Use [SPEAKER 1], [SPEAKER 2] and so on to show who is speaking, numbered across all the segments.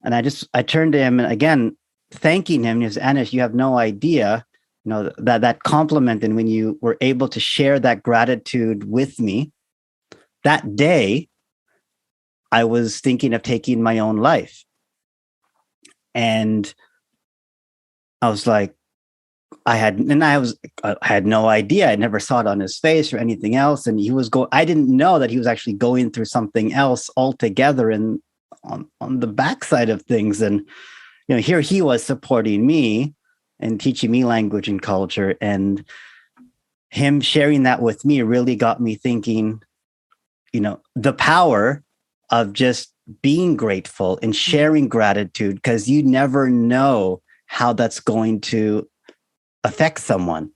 [SPEAKER 1] And I turned to him and again, thanking him. He was, Anesh, you have no idea, that compliment. And when you were able to share that gratitude with me that day, I was thinking of taking my own life. And I was like, I had no idea. I never saw it on his face or anything else. And I didn't know that he was actually going through something else altogether and on the backside of things. And, here he was supporting me and teaching me language and culture. And him sharing that with me really got me thinking, the power of just being grateful and sharing gratitude, because you never know how that's going to affect someone.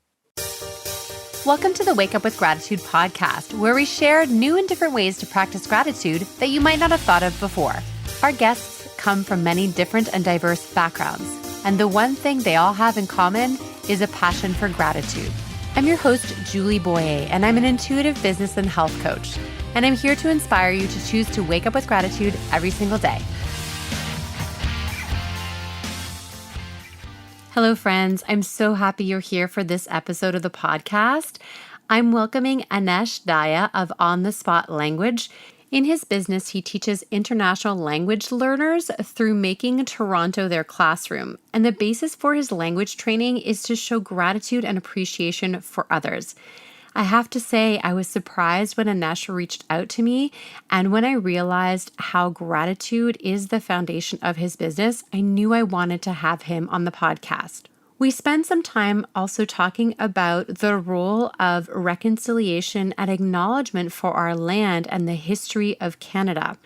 [SPEAKER 2] Welcome to the Wake Up with Gratitude podcast, where we share new and different ways to practice gratitude that you might not have thought of before. Our guests come from many different and diverse backgrounds, and the one thing they all have in common is a passion for gratitude. I'm your host, Julie Boyer, and I'm an intuitive business and health coach, and I'm here to inspire you to choose to wake up with gratitude every single day. Hello, friends. I'm so happy you're here for this episode of the podcast. I'm welcoming Anesh Daya of On the Spot Language. In his business, he teaches international language learners through making Toronto their classroom. And the basis for his language training is to show gratitude and appreciation for others. I have to say, I was surprised when Anesh reached out to me, and when I realized how gratitude is the foundation of his business, I knew I wanted to have him on the podcast. We spent some time also talking about the role of reconciliation and acknowledgement for our land and the history of Canada.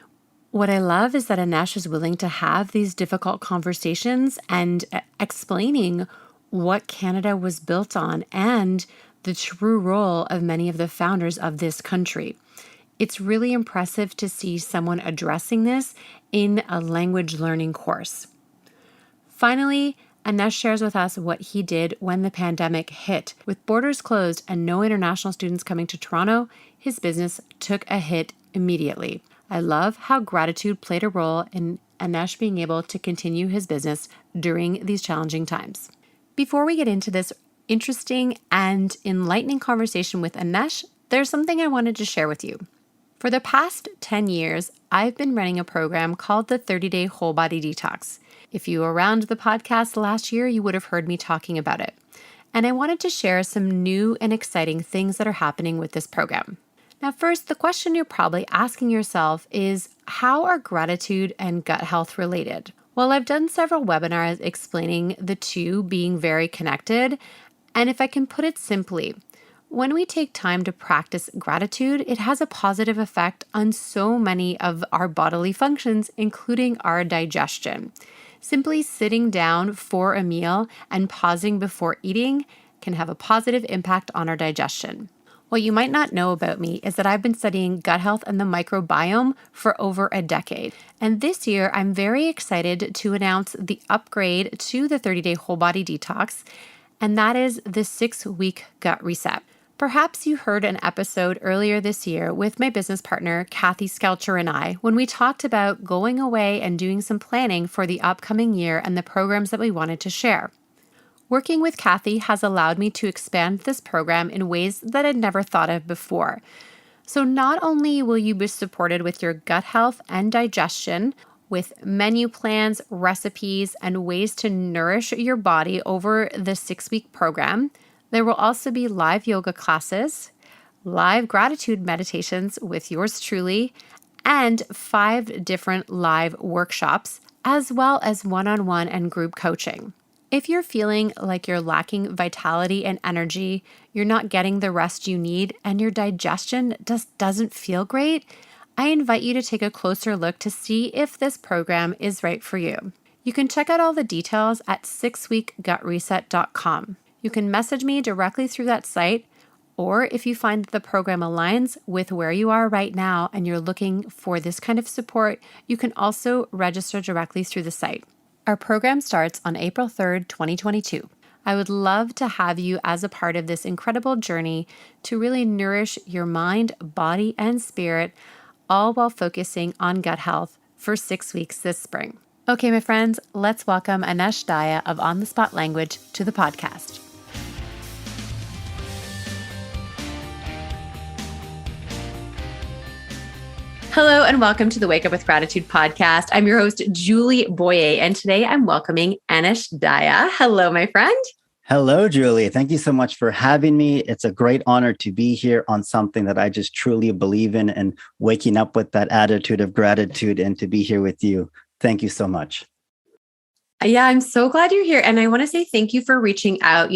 [SPEAKER 2] What I love is that Anesh is willing to have these difficult conversations and explaining what Canada was built on and the true role of many of the founders of this country. It's really impressive to see someone addressing this in a language learning course. Finally, Anesh shares with us what he did when the pandemic hit. With borders closed and no international students coming to Toronto, his business took a hit immediately. I love how gratitude played a role in Anesh being able to continue his business during these challenging times. Before we get into this interesting and enlightening conversation with Anesh, there's something I wanted to share with you. For the past 10 years, I've been running a program called the 30-Day Whole Body Detox. If you were around the podcast last year, you would have heard me talking about it. And I wanted to share some new and exciting things that are happening with this program. Now, first, the question you're probably asking yourself is, how are gratitude and gut health related? Well, I've done several webinars explaining the two being very connected. And if I can put it simply, when we take time to practice gratitude, it has a positive effect on so many of our bodily functions, including our digestion. Simply sitting down for a meal and pausing before eating can have a positive impact on our digestion. What you might not know about me is that I've been studying gut health and the microbiome for over a decade. And this year, I'm very excited to announce the upgrade to the 30-Day Whole Body Detox, and that is the 6-week gut reset. Perhaps you heard an episode earlier this year with my business partner, Kathy Skelcher, and I, when we talked about going away and doing some planning for the upcoming year and the programs that we wanted to share. Working with Kathy has allowed me to expand this program in ways that I'd never thought of before. So not only will you be supported with your gut health and digestion, with menu plans, recipes, and ways to nourish your body over the 6-week program, there will also be live yoga classes, live gratitude meditations with yours truly, and 5 different live workshops, as well as one-on-one and group coaching. If you're feeling like you're lacking vitality and energy, you're not getting the rest you need, and your digestion just doesn't feel great, I invite you to take a closer look to see if this program is right for you. You can check out all the details at 6weekgutreset.com. You can message me directly through that site, or if you find that the program aligns with where you are right now and you're looking for this kind of support, you can also register directly through the site. Our program starts on April 3rd, 2022. I would love to have you as a part of this incredible journey to really nourish your mind, body, and spirit, all while focusing on gut health for 6 weeks this spring. Okay, my friends, let's welcome Anesh Daya of On the Spot Language to the podcast. Hello and welcome to the Wake Up with Gratitude podcast. I'm your host, Julie Boyer, and today I'm welcoming Anesh Daya. Hello, my friend.
[SPEAKER 1] Hello, Julie. Thank you so much for having me. It's a great honor to be here on something that I just truly believe in and waking up with that attitude of gratitude and to be here with you. Thank you so much.
[SPEAKER 2] Yeah, I'm so glad you're here. And I want to say thank you for reaching out.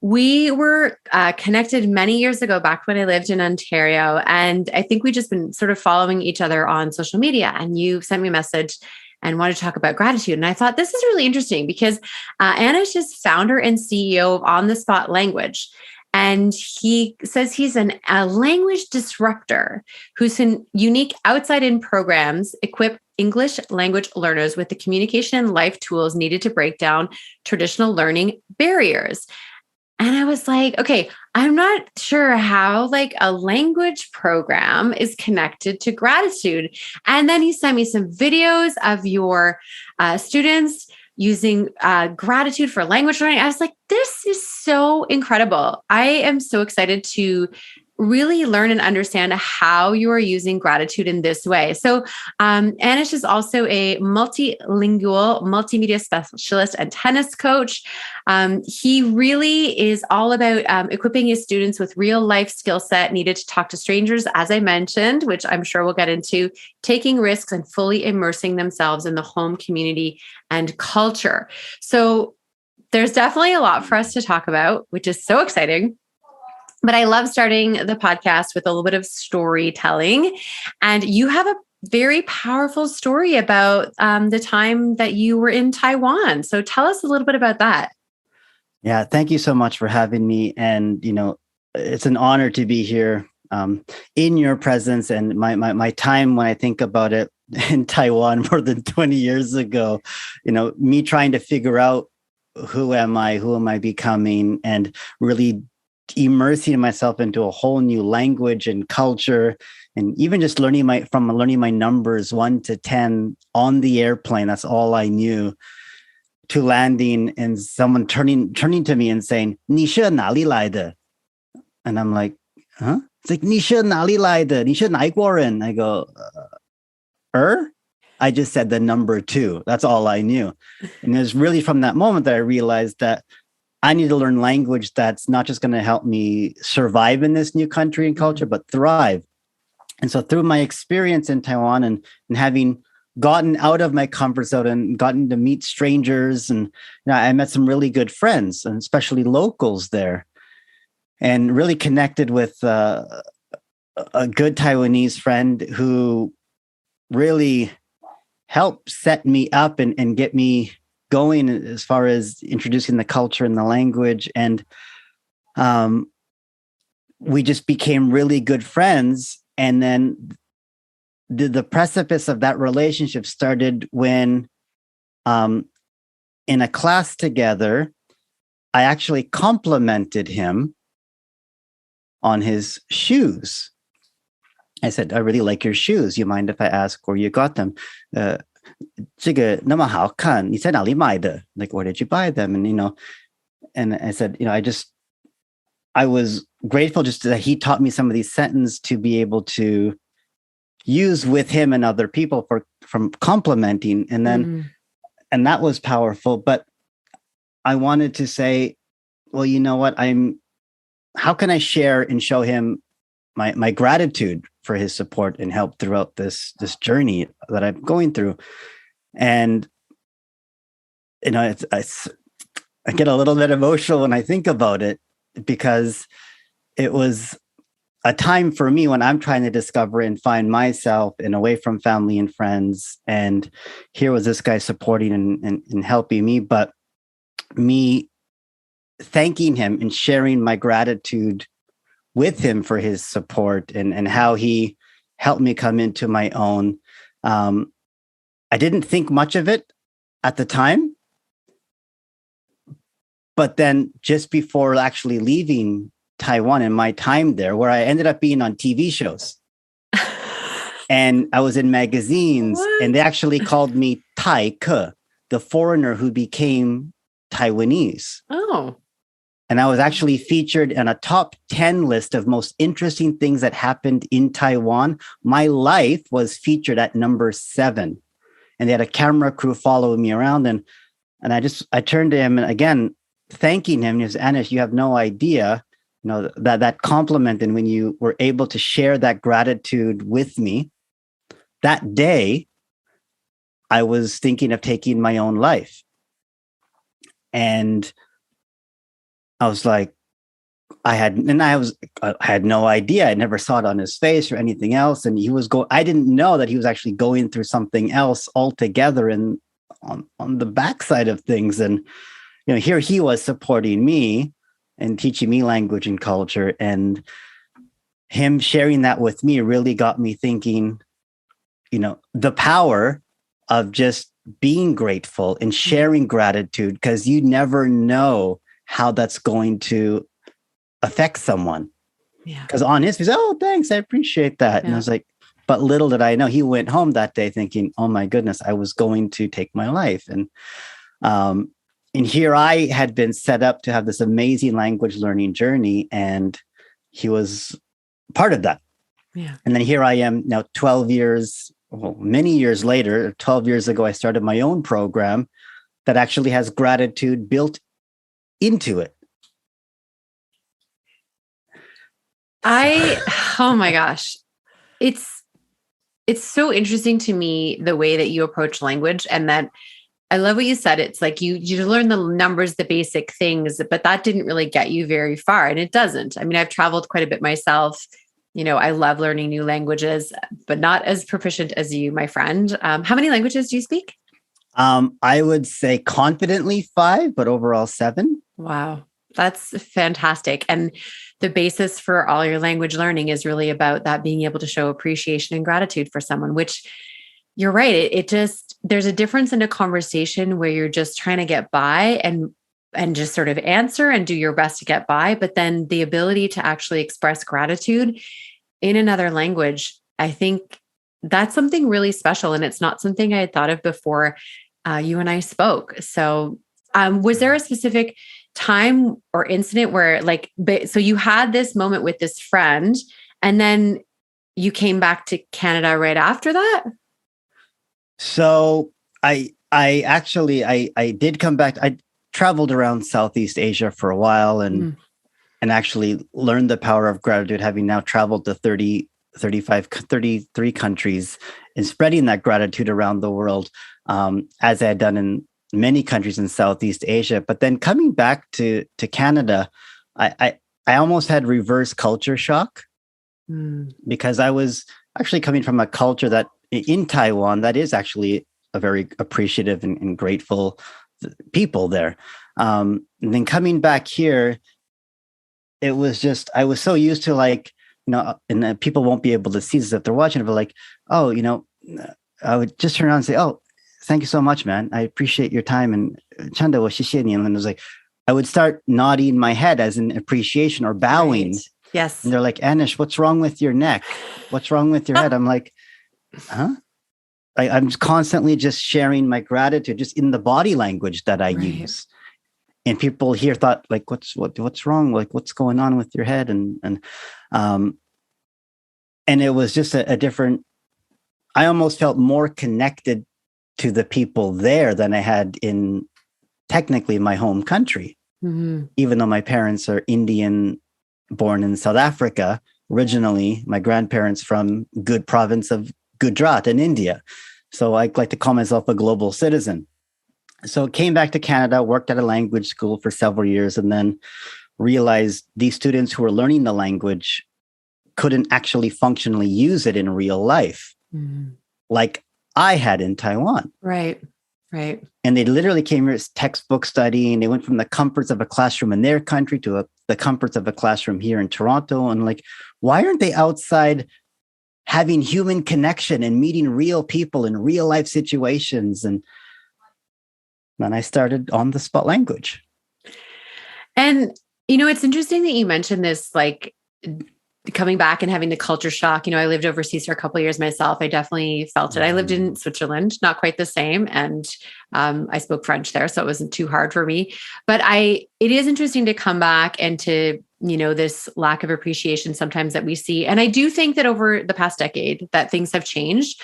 [SPEAKER 2] We were connected many years ago, back when I lived in Ontario. And I think we've just been sort of following each other on social media. And you sent me a message and wanted to talk about gratitude. And I thought this is really interesting because Anesh is founder and CEO of On the Spot Language. And he says he's a language disruptor whose unique outside-in programs equip English language learners with the communication and life tools needed to break down traditional learning barriers. And I was like, okay, I'm not sure how a language program is connected to gratitude. And then he sent me some videos of your students using gratitude for language learning. I was like, this is so incredible. I am so excited to really learn and understand how you are using gratitude in this way. So Anesh is also a multilingual multimedia specialist and tennis coach. He really is all about equipping his students with real life skill set needed to talk to strangers, as I mentioned, which I'm sure we'll get into, taking risks and fully immersing themselves in the home community and culture. So there's definitely a lot for us to talk about, which is so exciting. But I love starting the podcast with a little bit of storytelling. And you have a very powerful story about the time that you were in Taiwan. So tell us a little bit about that.
[SPEAKER 1] Yeah, thank you so much for having me. And, it's an honor to be here in your presence. And my time, when I think about it, in Taiwan more than 20 years ago, me trying to figure out who am I becoming, and really immersing myself into a whole new language and culture, and even just learning my numbers 1 to 10 on the airplane. That's all I knew. To landing and someone turning to me and saying, 你是哪里来的? And I'm like, huh? It's like, 你是哪里来的? 你是哪国人? I go, I just said the number 2. That's all I knew. And it was really from that moment that I realized that I need to learn language that's not just going to help me survive in this new country and culture, but thrive. And so through my experience in Taiwan and having gotten out of my comfort zone and gotten to meet strangers, and I met some really good friends, and especially locals there, and really connected with a good Taiwanese friend who really helped set me up and get me going as far as introducing the culture and the language. And we just became really good friends. And then the precipice of that relationship started when in a class together, I actually complimented him on his shoes. I said, I really like your shoes. You mind if I ask where you got them? 这个那么好看，你在哪里买的? Like, where did you buy them? And I said, I was grateful just that he taught me some of these sentences to be able to use with him and other people from complimenting. And then, and that was powerful. But I wanted to say, well, you know what? How can I share and show him my gratitude for his support and help throughout this journey that I'm going through? And I get a little bit emotional when I think about it, because it was a time for me when I'm trying to discover and find myself and away from family and friends. And here was this guy supporting and helping me, but me thanking him and sharing my gratitude with him for his support and how he helped me come into my own. I didn't think much of it at the time, but then just before actually leaving Taiwan and my time there, where I ended up being on TV shows. And I was in magazines, and they
[SPEAKER 2] What?
[SPEAKER 1] actually called me Tai Ke, the foreigner who became Taiwanese.
[SPEAKER 2] Oh,
[SPEAKER 1] And I was actually featured in a top 10 list of most interesting things that happened in Taiwan. My life was featured at number 7. And they had a camera crew following me around. And I turned to him and again, thanking him. He says, Anesh, you have no idea, that compliment. And when you were able to share that gratitude with me, that day, I was thinking of taking my own life. And I was like, I had no idea. I never saw it on his face or anything else. And I didn't know that he was actually going through something else altogether and on the backside of things. And, here he was supporting me and teaching me language and culture. And him sharing that with me really got me thinking, the power of just being grateful and sharing gratitude, because you never know how that's going to affect someone.
[SPEAKER 2] yeah.
[SPEAKER 1] Because on his face, oh, thanks, I appreciate that.
[SPEAKER 2] Yeah.
[SPEAKER 1] And I was like, but little did I know, he went home that day thinking, oh my goodness, I was going to take my life. And here I had been set up to have this amazing language learning journey, and he was part of that.
[SPEAKER 2] Yeah.
[SPEAKER 1] And then here I am now 12 years, many years later, 12 years ago, I started my own program that actually has gratitude built into it.
[SPEAKER 2] Oh my gosh. It's so interesting to me the way that you approach language, and that I love what you said. It's like you learn the numbers, the basic things, but that didn't really get you very far. And it doesn't. I mean, I've traveled quite a bit myself. I love learning new languages, but not as proficient as you, my friend. How many languages do you speak?
[SPEAKER 1] I would say confidently 5, but overall 7.
[SPEAKER 2] Wow. That's fantastic. And the basis for all your language learning is really about that being able to show appreciation and gratitude for someone, which you're right. It just, there's a difference in a conversation where you're just trying to get by and just sort of answer and do your best to get by. But then the ability to actually express gratitude in another language, I think that's something really special. And it's not something I had thought of before you and I spoke. So was there a specific time or incident where so you had this moment with this friend and then you came back to Canada right after that?
[SPEAKER 1] So I did come back. I traveled around Southeast Asia for a while and actually learned the power of gratitude, having now traveled to 33 countries and spreading that gratitude around the world, as I had done in many countries in Southeast Asia. But then coming back to Canada, I almost had reverse culture shock because I was actually coming from a culture that in Taiwan, that is actually a very appreciative and grateful people there. And then coming back here, it was just, I was so used to and people won't be able to see this if they're watching it, but I would just turn around and say, oh, thank you so much, man. I appreciate your time. And Chanda was shishini. And it was like, I would start nodding my head as an appreciation or bowing.
[SPEAKER 2] Right. Yes.
[SPEAKER 1] And they're like, Anish, what's wrong with your neck? What's wrong with your head? I'm like, huh? I'm constantly just sharing my gratitude just in the body language that I use. And people here thought what's wrong? Like, what's going on with your head? And it was just a different, I almost felt more connected to the people there than I had in technically my home country, even though my parents are Indian, born in South Africa. Originally, my grandparents from good province of Gujarat in India. So I like to call myself a global citizen. So came back to Canada, worked at a language school for several years, and then realized these students who were learning the language couldn't actually functionally use it in real life, like I had in Taiwan.
[SPEAKER 2] Right.
[SPEAKER 1] And they literally came here as textbook studying. They went from the comforts of a classroom in their country to the comforts of a classroom here in Toronto. And why aren't they outside having human connection and meeting real people in real life situations? And then I started on the spot language.
[SPEAKER 2] And, it's interesting that you mentioned this, coming back and having the culture shock, I lived overseas for a couple of years myself. I definitely felt it. I lived in Switzerland, not quite the same. And I spoke French there, so it wasn't too hard for me. But it is interesting to come back and to, this lack of appreciation sometimes that we see. And I do think that over the past decade that things have changed.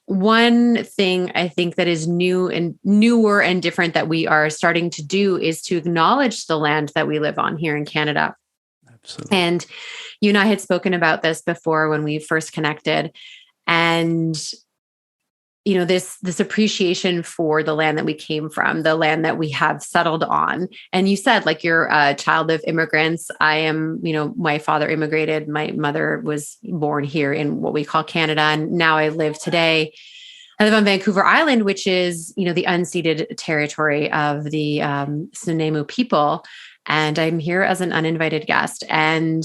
[SPEAKER 2] One thing I think that is newer and different that we are starting to do is to acknowledge the land that we live on here in Canada. Absolutely. And you and I had spoken about this before when we first connected. And, this appreciation for the land that we came from, the land that we have settled on. And you said, like, you're a child of immigrants. I am, my father immigrated. My mother was born here in what we call Canada. And now I live on Vancouver Island, which is, the unceded territory of the Sunemu people. And I'm here as an uninvited guest. And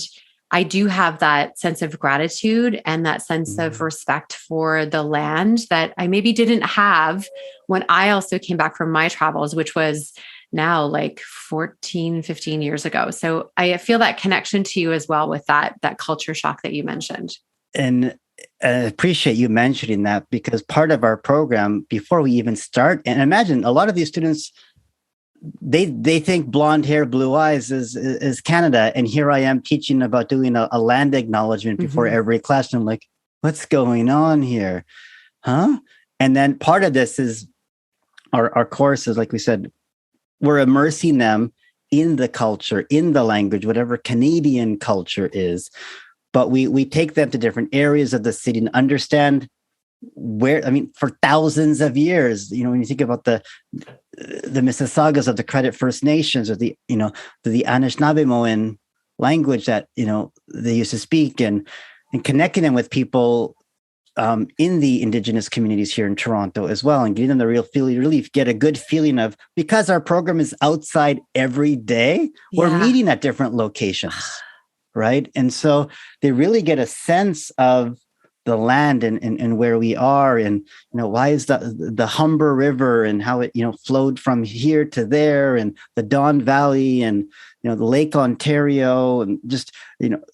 [SPEAKER 2] I do have that sense of gratitude and that sense of respect for the land that I maybe didn't have when I also came back from my travels, which was now like 14, 15 years ago. So I feel that connection to you as well with that culture shock that you mentioned.
[SPEAKER 1] And I appreciate you mentioning that, because part of our program, before we even start, and imagine a lot of these students, they think blonde hair, blue eyes is Canada. And here I am teaching about doing a land acknowledgement before every class. And I'm like, what's going on here? Huh? And then part of this is our courses, like we said, we're immersing them in the culture, in the language, whatever Canadian culture is. But we take them to different areas of the city and understand for thousands of years, when you think about the Mississaugas of the Credit First Nations, or the Anishinaabemowin language that, they used to speak, and connecting them with people in the Indigenous communities here in Toronto as well, and getting them the real feeling, really get a good feeling of, because our program is outside every day, we're meeting at different locations, right? And so they really get a sense of the land and where we are, and why is the Humber River and how it flowed from here to there, and the Don Valley, and the Lake Ontario, and just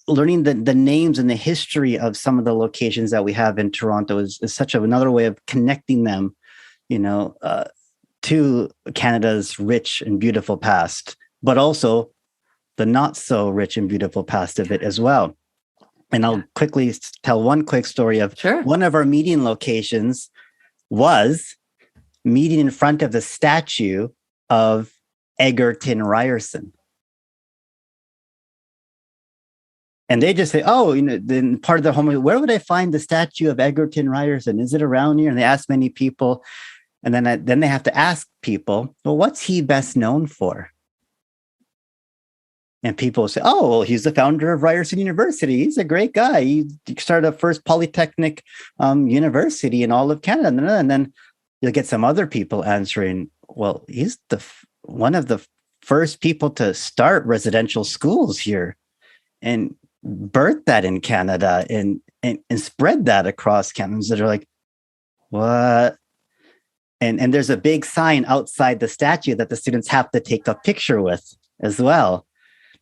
[SPEAKER 1] learning the names and the history of some of the locations that we have in Toronto is such another way of connecting them to Canada's rich and beautiful past, but also the not so rich and beautiful past of it as well. And I'll quickly tell one quick story of one of our meeting locations was meeting in front of the statue of Egerton Ryerson. And they just say, then part of the homework, where would I find the statue of Egerton Ryerson? Is it around here? And they ask many people. And then they have to ask people, well, what's he best known for? And people say, he's the founder of Ryerson University. He's a great guy. He started the first polytechnic university in all of Canada. And then you'll get some other people answering, well, he's one of the first people to start residential schools here and birth that in Canada and spread that across Canada. That are like, what? And there's a big sign outside the statue that the students have to take a picture with as well,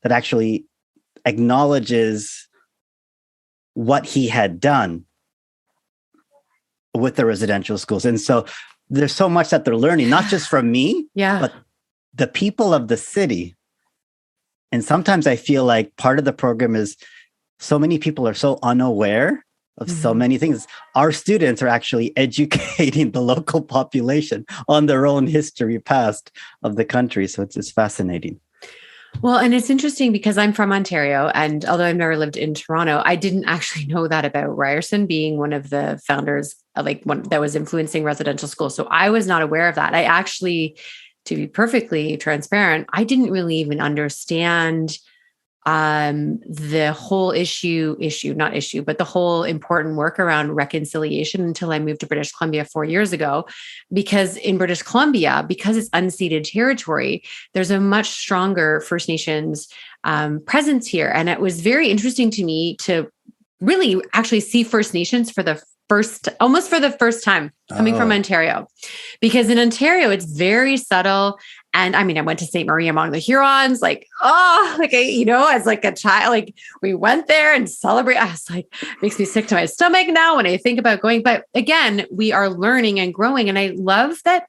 [SPEAKER 1] that actually acknowledges what he had done with the residential schools. And so there's so much that they're learning, not just from me, but the people of the city. And sometimes I feel like part of the program is so many people are so unaware of so many things. Our students are actually educating the local population on their own history past of the country. So it's fascinating.
[SPEAKER 2] Well, and it's interesting because I'm from Ontario, and although I've never lived in Toronto, I didn't actually know that about Ryerson being one of the founders, like one that was influencing residential schools. So I was not aware of that. I actually, to be perfectly transparent, I didn't really even understand the whole but the whole important work around reconciliation until I moved to British Columbia 4 years ago. Because in British Columbia, because it's unceded territory, there's a much stronger First Nations presence here. And it was very interesting to me to really actually see First Nations for the almost for the first time coming from Ontario, because in Ontario, it's very subtle. And I mean, I went to Ste. Marie among the Hurons, as like a child, like we went there and celebrate. I was like, makes me sick to my stomach now when I think about going. But again, we are learning and growing. And I love that.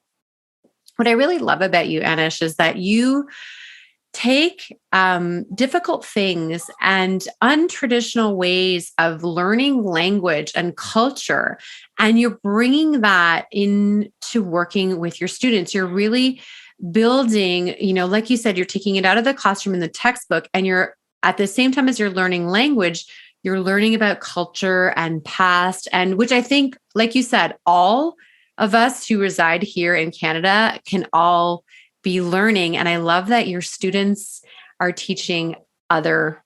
[SPEAKER 2] What I really love about you, Anesh, is that you take difficult things and untraditional ways of learning language and culture, and you're bringing that into working with your students. You're really building, like you said, you're taking it out of the classroom in the textbook, and you're at the same time as you're learning language, you're learning about culture and past, and which I think, like you said, all of us who reside here in Canada can all be learning. And I love that your students are teaching other,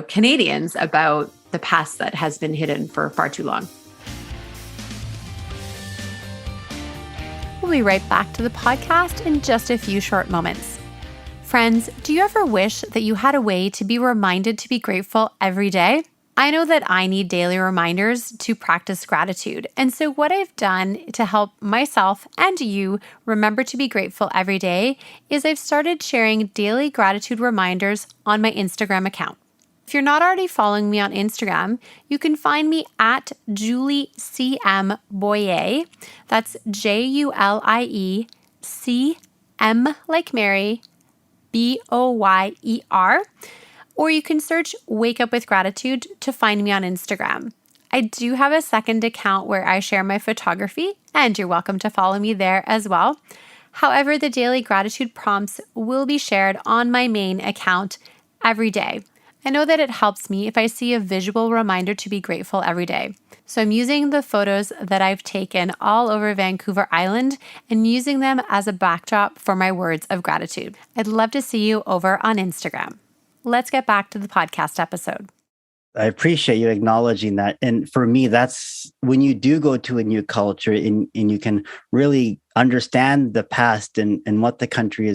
[SPEAKER 2] Canadians about the past that has been hidden for far too long. We'll be right back to the podcast in just a few short moments. Friends, do you ever wish that you had a way to be reminded to be grateful every day? I know that I need daily reminders to practice gratitude. And so what I've done to help myself and you remember to be grateful every day is I've started sharing daily gratitude reminders on my Instagram account. If you're not already following me on Instagram, you can find me at Julie CM Boyer. That's JuliecM like Mary, BOYER. Or you can search Wake Up with Gratitude to find me on Instagram. I do have a second account where I share my photography, and you're welcome to follow me there as well. However, the daily gratitude prompts will be shared on my main account every day. I know that it helps me if I see a visual reminder to be grateful every day. So I'm using the photos that I've taken all over Vancouver Island and using them as a backdrop for my words of gratitude. I'd love to see you over on Instagram. Let's get back to the podcast episode.
[SPEAKER 1] I appreciate you acknowledging that. And for me, that's when you do go to a new culture and you can really understand the past and what the country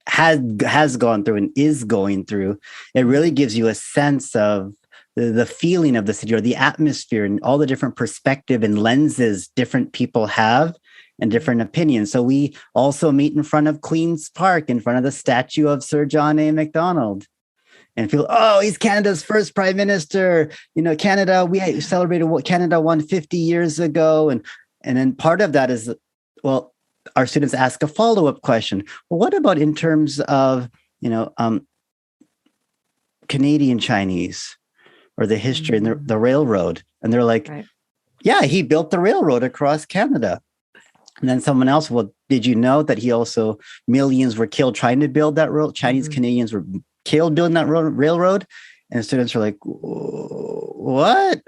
[SPEAKER 1] has gone through and is going through. It really gives you a sense of the feeling of the city or the atmosphere and all the different perspective and lenses different people have and different opinions. So we also meet in front of Queen's Park, in front of the statue of Sir John A. Macdonald, and feel, he's Canada's first prime minister. Canada, we celebrated what Canada won 50 years ago. And then part of that is, our students ask a follow-up question. Well, what about in terms of, Canadian Chinese or the history and the railroad? And they're like, right. Yeah, he built the railroad across Canada. And then someone else, well, did you know that millions were killed trying to build that road? Chinese Canadians were killed building that railroad. And students are like, what?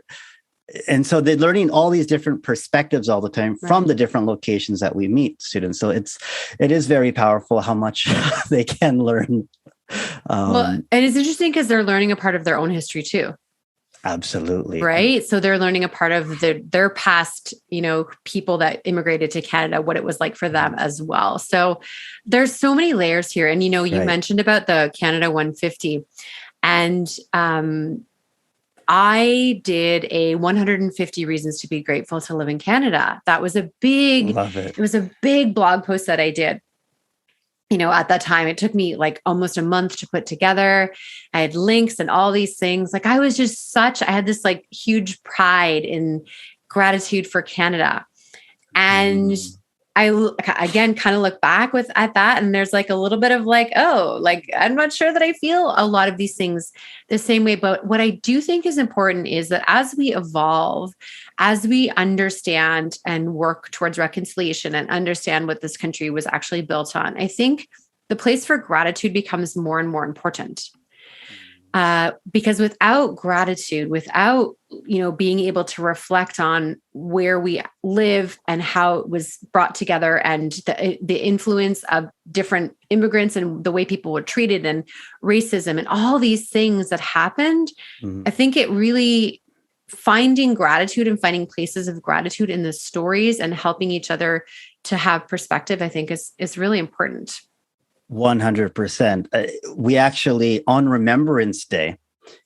[SPEAKER 1] And so they're learning all these different perspectives all the time from the different locations that we meet students. So it is very powerful how much they can learn.
[SPEAKER 2] And it's interesting because they're learning a part of their own history too.
[SPEAKER 1] Absolutely.
[SPEAKER 2] Right. So they're learning a part of their past, people that immigrated to Canada, what it was like for them as well. So there's so many layers here. And, you mentioned about the Canada 150, and I did a 150 reasons to be grateful to live in Canada. That was it was a big blog post that I did. At that time, it took me like almost a month to put together. I had links and all these things. Like I was just I had this like huge pride in gratitude for Canada. And I, again, kind of look back at that. And there's like a little bit of like, I'm not sure that I feel a lot of these things the same way. But what I do think is important is that as we evolve, as we understand and work towards reconciliation and understand what this country was actually built on, I think the place for gratitude becomes more and more important. Because without gratitude, without, being able to reflect on where we live and how it was brought together and the influence of different immigrants and the way people were treated and racism and all these things that happened, I think it really finding gratitude and finding places of gratitude in the stories and helping each other to have perspective, I think is really important.
[SPEAKER 1] 100%. We actually, on Remembrance Day,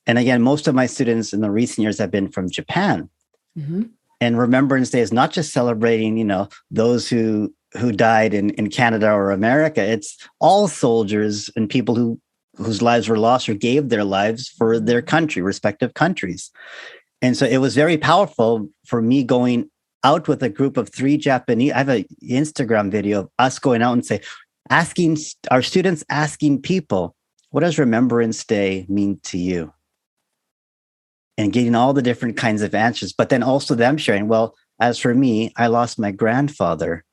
[SPEAKER 1] and again, most of my students in the recent years have been from Japan. And And Remembrance Day is not just celebrating, those who died in Canada or America. It's all soldiers and people whose lives were lost or gave their lives for their country, respective countries. And so it was very powerful for me going out with a group of 3 Japanese. I have an Instagram video of us going out and asking our students, asking people, what does Remembrance Day mean to you? And getting all the different kinds of answers, but then also them sharing, well, as for me, I lost my grandfather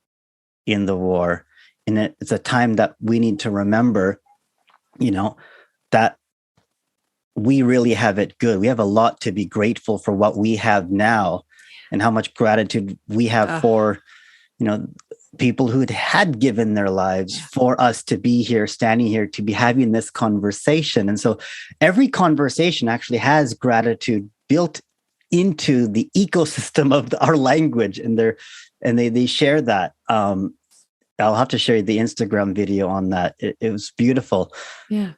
[SPEAKER 1] in the war. And it's a time that we need to remember, that we really have it good. We have a lot to be grateful for what we have now and how much gratitude we have for, people who had given their lives for us to be here, standing here, to be having this conversation. And so every conversation actually has gratitude built into the ecosystem of our language, and they share that. I'll have to share you the Instagram video on that. It was beautiful.
[SPEAKER 2] Yeah.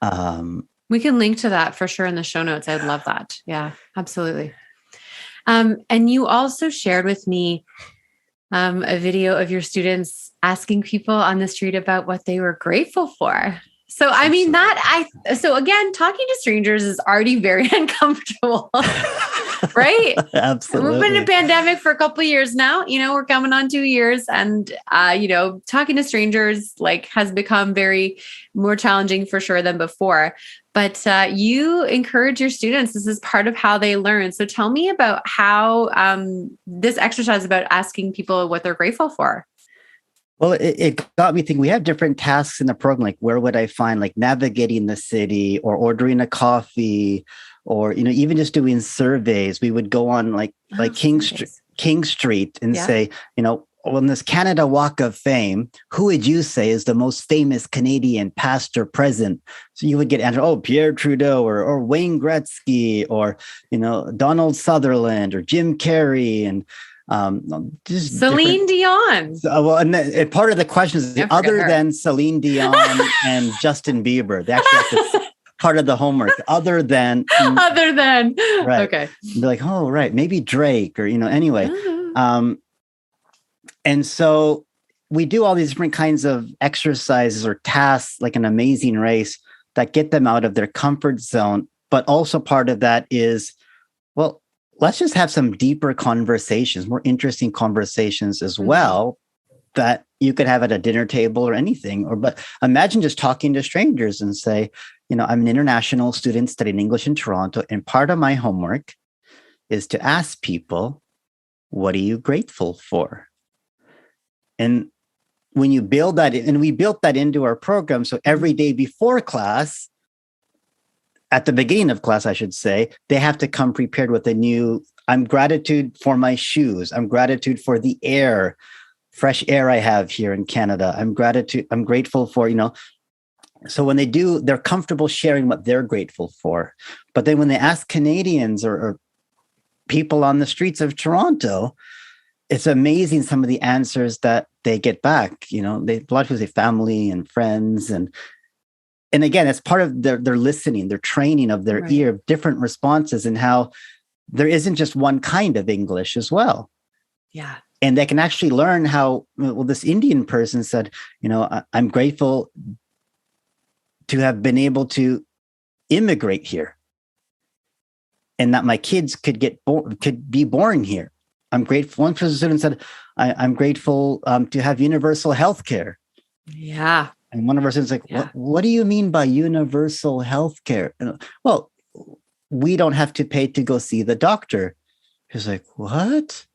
[SPEAKER 2] We can link to that for sure in the show notes. I'd love that. Yeah, absolutely. And you also shared with me a video of your students asking people on the street about what they were grateful for. So, I mean, so again, talking to strangers is already very uncomfortable, right?
[SPEAKER 1] Absolutely.
[SPEAKER 2] We've been in a pandemic for a couple of years now, we're coming on 2 years, and, talking to strangers has become very more challenging for sure than before. But you encourage your students. This is part of how they learn. So tell me about how this exercise about asking people what they're grateful for.
[SPEAKER 1] Well, it got me thinking. We have different tasks in the program, like where would I find, like navigating the city or ordering a coffee, or even just doing surveys. We would go on like King Street and say, on this Canada Walk of Fame, who would you say is the most famous Canadian past or present? So you would get answered, Pierre Trudeau or Wayne Gretzky or, Donald Sutherland or Jim Carrey and just
[SPEAKER 2] Celine Dion.
[SPEAKER 1] And part of the question is other than Celine Dion and Justin Bieber. They actually have to part of the homework. Other than, right?
[SPEAKER 2] Okay.
[SPEAKER 1] Be like, right, maybe Drake or anyway. And so we do all these different kinds of exercises or tasks, like an amazing race, that get them out of their comfort zone. But also part of that is, well, let's just have some deeper conversations, more interesting conversations as well, that you could have at a dinner table or anything. But imagine just talking to strangers and say, I'm an international student studying English in Toronto, and part of my homework is to ask people, what are you grateful for? And when you build that, and we built that into our program, so every day before class, at the beginning of class, I should say, they have to come prepared with I'm gratitude for my shoes. I'm gratitude for the fresh air I have here in Canada. I'm grateful for, so when they do, they're comfortable sharing what they're grateful for. But then when they ask Canadians or people on the streets of Toronto, it's amazing some of the answers that they get back. A lot of people say family and friends. And again, it's part of their listening, their training of their ear, different responses, and how there isn't just one kind of English as well.
[SPEAKER 2] Yeah.
[SPEAKER 1] And they can actually learn how, this Indian person said, I'm grateful to have been able to immigrate here and that my kids could be born here. I'm grateful. One student said, I'm grateful to have universal health care.
[SPEAKER 2] Yeah.
[SPEAKER 1] And one of our students like, what do you mean by universal health care? Well, we don't have to pay to go see the doctor. She's like, what?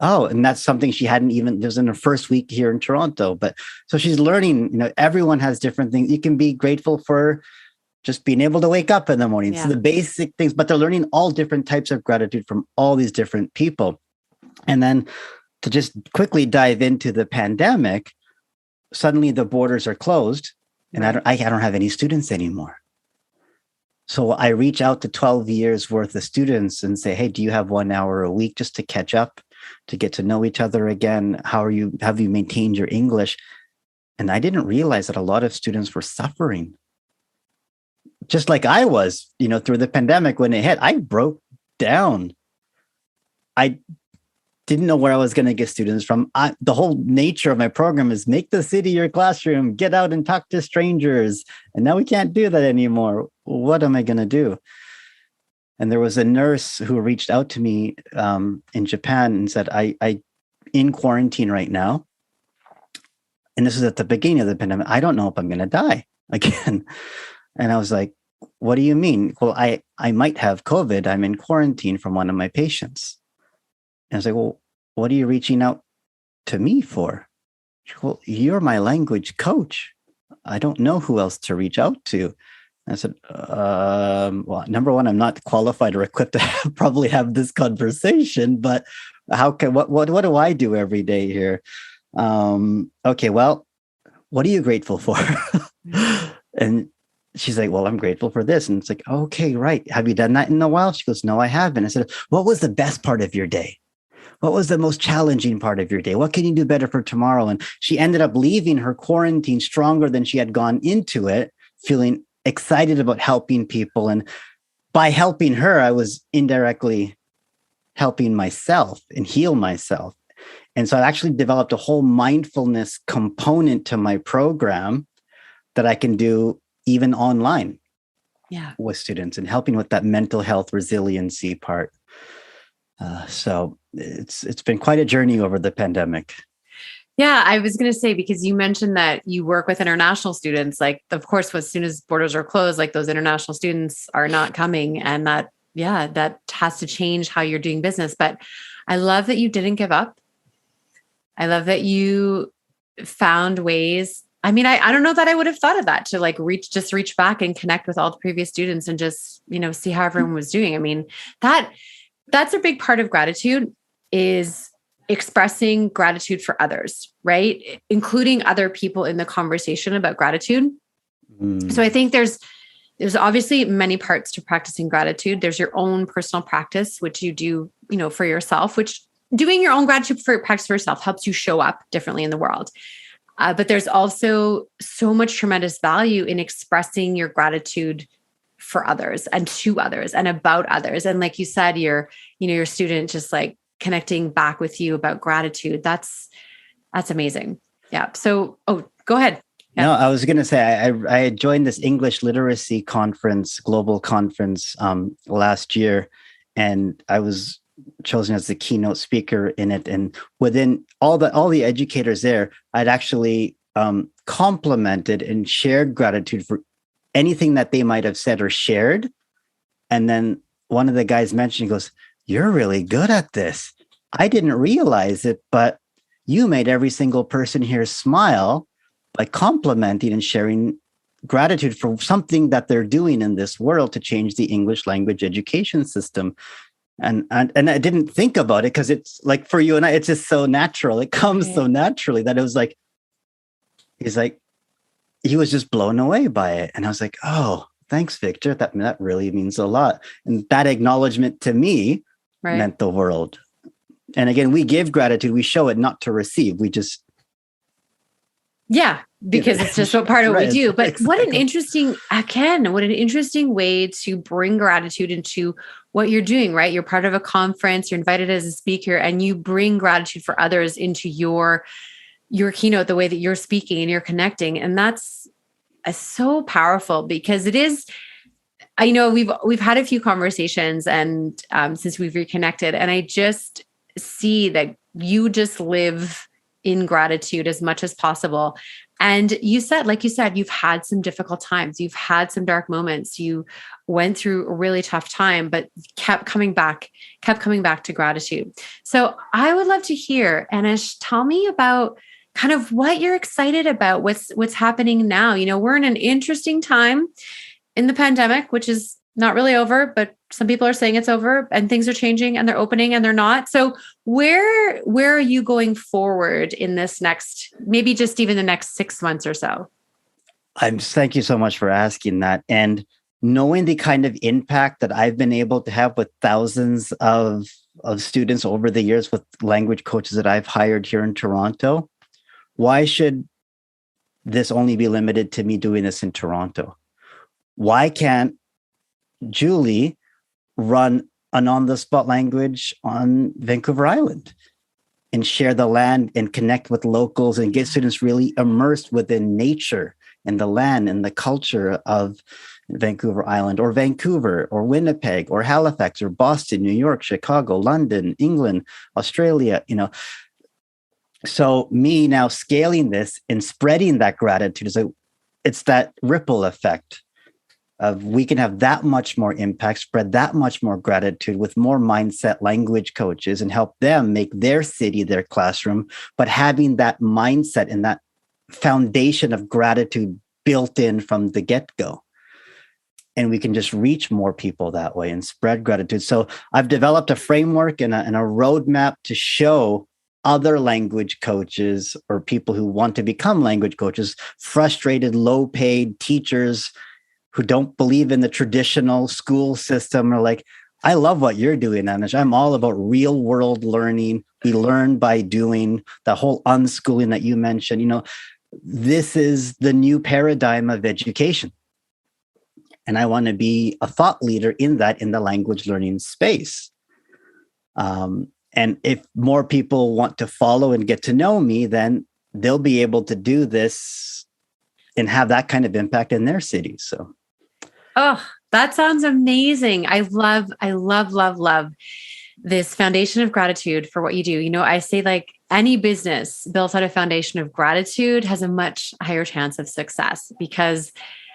[SPEAKER 1] Oh, and that's something she hadn't even, it was in her first week here in Toronto. But so she's learning, everyone has different things. You can be grateful for just being able to wake up in the morning. Yeah. So the basic things, but they're learning all different types of gratitude from all these different people. And then to just quickly dive into the pandemic, suddenly the borders are closed and I don't have any students anymore. So I reach out to 12 years worth of students and say, hey, do you have 1 hour a week just to catch up, to get to know each other again? Have you maintained your English? And I didn't realize that a lot of students were suffering. Just like I was, through the pandemic when it hit, I broke down. I didn't know where I was going to get students from. The whole nature of my program is make the city your classroom, get out and talk to strangers. And now we can't do that anymore. What am I going to do? And there was a nurse who reached out to me in Japan and said, I in quarantine right now. And this was at the beginning of the pandemic. I don't know if I'm going to die again. And I was like, what do you mean? Well, I might have COVID. I'm in quarantine from one of my patients. And I was like, well, what are you reaching out to me for? She goes, well, you're my language coach. I don't know who else to reach out to. And I said, well, number one, I'm not qualified or equipped to probably have this conversation, but what do I do every day here? Okay, well, what are you grateful for? And she's like, well, I'm grateful for this. And it's like, okay, right. Have you done that in a while? She goes, no, I haven't. I said, what was the best part of your day? What was the most challenging part of your day? What can you do better for tomorrow? And she ended up leaving her quarantine stronger than she had gone into it, feeling excited about helping people. And by helping her, I was indirectly helping myself and heal myself. And so I actually developed a whole mindfulness component to my program that I can do even online with students and helping with that mental health resiliency part. So it's been quite a journey over the pandemic.
[SPEAKER 2] Yeah, I was going to say, because you mentioned that you work with international students, like, of course, as soon as borders are closed, like those international students are not coming. And that has to change how you're doing business. But I love that you didn't give up. I love that you found ways. I mean, I don't know that I would have thought of that, to like reach back and connect with all the previous students and just, see how everyone was doing. I mean, that's a big part of gratitude, is expressing gratitude for others, right? Including other people in the conversation about gratitude. So I think there's obviously many parts to practicing gratitude. There's your own personal practice, which you do, for yourself, which doing your own gratitude practice for yourself helps you show up differently in the world. But there's also so much tremendous value in expressing your gratitude for others and to others and about others. And like you said, your student just like connecting back with you about gratitude. That's amazing. Yeah. So, go ahead. Yeah.
[SPEAKER 1] No, I was going to say, I had joined this English literacy conference, global conference last year, and I was chosen as the keynote speaker in it. And within all the educators there, I'd actually complimented and shared gratitude for anything that they might have said or shared. And then one of the guys mentioned, he goes, "You're really good at this. I didn't realize it, but you made every single person here smile by complimenting and sharing gratitude for something that they're doing in this world to change the English language education system." And I didn't think about it because it's like, for you and I, it's just so natural. It comes so naturally that it was like, he was just blown away by it. And I was like, oh, thanks, Victor. That really means a lot. And that acknowledgement to me meant the world. And again, we give gratitude, we show it not to receive. We just.
[SPEAKER 2] Yeah, because it's just what part of what we do. But
[SPEAKER 1] exactly.
[SPEAKER 2] what an interesting way to bring gratitude into what you're doing, right? You're part of a conference, you're invited as a speaker, and you bring gratitude for others into your keynote, the way that you're speaking and you're connecting. And that's so powerful, because it is, I know we've had a few conversations and since we've reconnected, and I just see that you just live in gratitude as much as possible. And like you said, you've had some difficult times. You've had some dark moments. You went through a really tough time, but kept coming back to gratitude. So I would love to hear, Anesh, tell me about kind of what you're excited about, what's happening now. We're in an interesting time in the pandemic, which is not really over, but some people are saying it's over, and things are changing and they're opening and they're not. So where are you going forward in this next, maybe just even the next 6 months or so?
[SPEAKER 1] Thank you so much for asking that. And knowing the kind of impact that I've been able to have with thousands of students over the years with language coaches that I've hired here in Toronto, why should this only be limited to me doing this in Toronto? Why can't Julie run an on-the-spot language on Vancouver Island? and share the land and connect with locals and get students really immersed within nature and the land and the culture of Vancouver Island or Vancouver or Winnipeg or Halifax or Boston, New York, Chicago, London, England, Australia, So me now scaling this and spreading that gratitude is it's that ripple effect of we can have that much more impact, spread that much more gratitude with more mindset language coaches and help them make their city their classroom, but having that mindset and that foundation of gratitude built in from the get-go. And we can just reach more people that way and spread gratitude. So I've developed a framework and a roadmap to show other language coaches or people who want to become language coaches, frustrated, low-paid teachers who don't believe in the traditional school system, are like, I love what you're doing, Anesh. I'm all about real world learning. We learn by doing. The whole unschooling that you mentioned, this is the new paradigm of education. And I want to be a thought leader in the language learning space. And if more people want to follow and get to know me, then they'll be able to do this and have that kind of impact in their cities. So.
[SPEAKER 2] Oh, that sounds amazing. I love this foundation of gratitude for what you do. I say like any business built on a foundation of gratitude has a much higher chance of success, because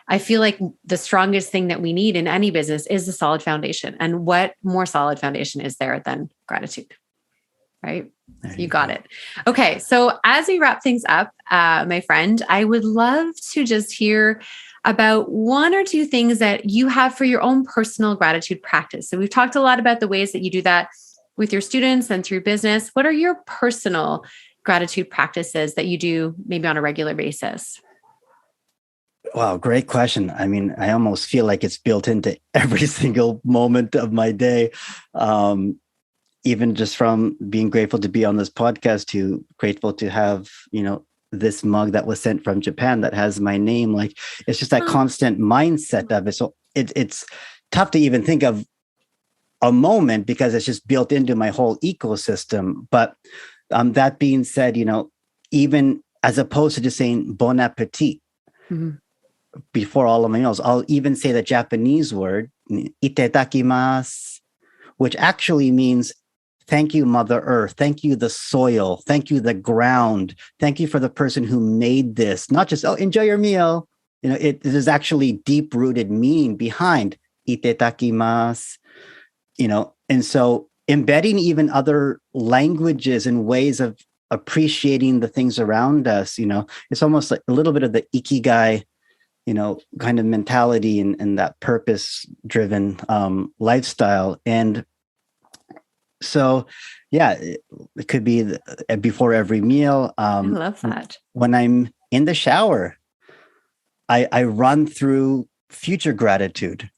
[SPEAKER 2] I feel like the strongest thing that we need in any business is a solid foundation. And what more solid foundation is there than gratitude? Right? So you got it. Okay. So as we wrap things up, my friend, I would love to just hear about one or two things that you have for your own personal gratitude practice. So we've talked a lot about the ways that you do that with your students and through business. What are your personal gratitude practices that you do maybe on a regular basis?
[SPEAKER 1] Wow, great question. I mean, I almost feel like it's built into every single moment of my day. Even just from being grateful to be on this podcast to grateful to have, this mug that was sent from Japan that has my name. Like, it's just that constant mindset of it. So it's tough to even think of a moment because it's just built into my whole ecosystem. But that being said, even as opposed to just saying bon appetit before all of my meals, I'll even say the Japanese word, Itadakimasu, which actually means thank you, Mother Earth. Thank you, the soil. Thank you, the ground. Thank you for the person who made this. Not just, enjoy your meal. There's actually deep-rooted meaning behind Itadakimasu, and so embedding even other languages and ways of appreciating the things around us, it's almost like a little bit of the ikigai, kind of mentality and that purpose-driven lifestyle. And so, yeah, it could be before every meal.
[SPEAKER 2] I love that.
[SPEAKER 1] When I'm in the shower, I run through future gratitude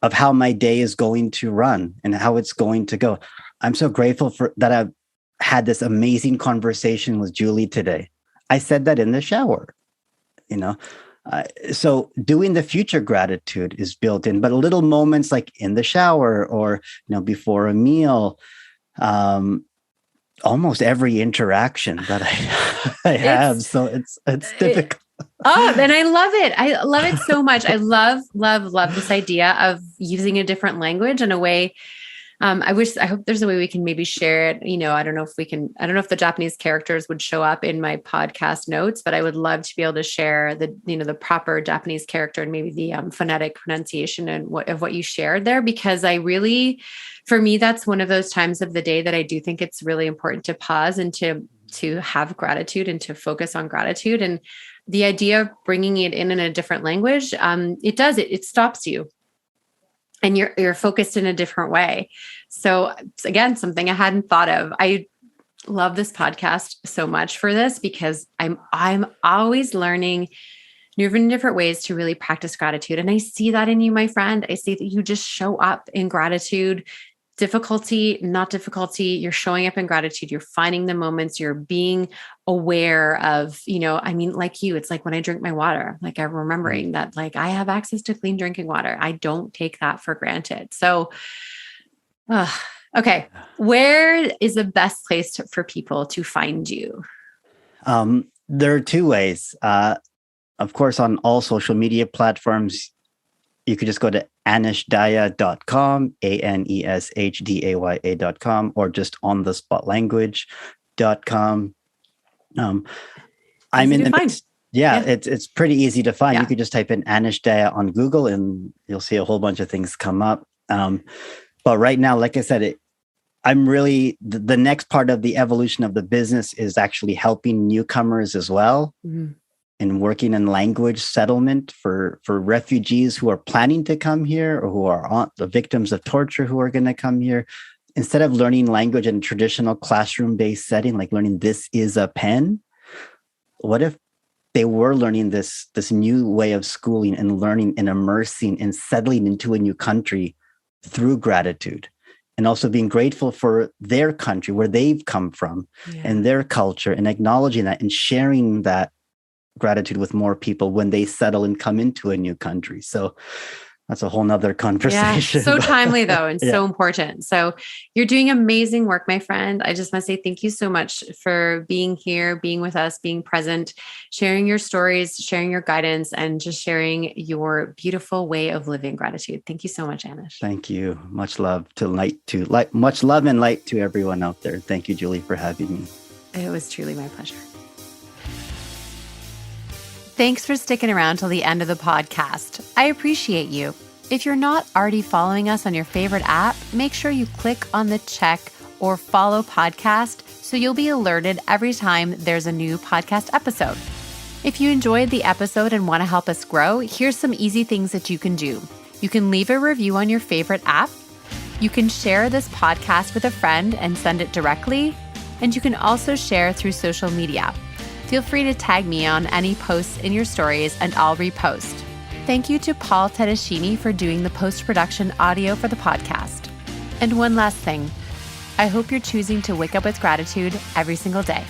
[SPEAKER 1] of how my day is going to run and how it's going to go. I'm so grateful for that. I've had this amazing conversation with Julie today. I said that in the shower, so doing the future gratitude is built in, but little moments like in the shower or, before a meal, almost every interaction that I have. So it's difficult.
[SPEAKER 2] And I love it. I love it so much. I love this idea of using a different language in a way. I hope there's a way we can maybe share it. I don't know if the Japanese characters would show up in my podcast notes, but I would love to be able to share the proper Japanese character and maybe the phonetic pronunciation and what you shared there, because for me, that's one of those times of the day that I do think it's really important to pause and to have gratitude and to focus on gratitude. And the idea of bringing it in a different language, it stops you. And you're focused in a different way. So again, something I hadn't thought of. I love this podcast so much for this, because I'm always learning different ways to really practice gratitude. And I see that in you, my friend. I see that you just show up in gratitude, difficulty, not difficulty. You're showing up in gratitude. You're finding the moments. You're being aware of, like you, it's like when I drink my water, like I'm remembering that, like, I have access to clean drinking water. I don't take that for granted. So, Okay. Where is the best place for people to find you?
[SPEAKER 1] There are two ways. Of course, on all social media platforms, you could just go to aneshdaya.com, ANESHDAYA.com, or just onthespotlanguage.com. I'm in the mix. Yeah, it's pretty easy to find. You could just type in Anesh Daya on Google and you'll see a whole bunch of things come up. But right now, like I said, I'm really, the next part of the evolution of the business is actually helping newcomers as well. Mm-hmm. And working in language settlement for refugees who are planning to come here or who are the victims of torture who are going to come here. Instead of learning language in a traditional classroom-based setting, like learning this is a pen, what if they were learning this new way of schooling and learning and immersing and settling into a new country through gratitude? And also being grateful for their country, where they've come from, and their culture, and acknowledging that and sharing that gratitude with more people when they settle and come into a new country. So that's a whole nother conversation.
[SPEAKER 2] Yeah, so timely though, and so important. So you're doing amazing work, my friend. I just want to say thank you so much for being here, being with us, being present, sharing your stories, sharing your guidance, and just sharing your beautiful way of living gratitude. Thank you so much, Anesh.
[SPEAKER 1] Thank you. Much love much love and light to everyone out there. Thank you, Julie, for having me.
[SPEAKER 2] It was truly my pleasure. Thanks for sticking around till the end of the podcast. I appreciate you. If you're not already following us on your favorite app, make sure you click on the check or follow podcast so you'll be alerted every time there's a new podcast episode. If you enjoyed the episode and want to help us grow, here's some easy things that you can do. You can leave a review on your favorite app. You can share this podcast with a friend and send it directly. And you can also share through social media. Feel free to tag me on any posts in your stories and I'll repost. Thank you to Paul Tedeschini for doing the post-production audio for the podcast. And one last thing, I hope you're choosing to wake up with gratitude every single day.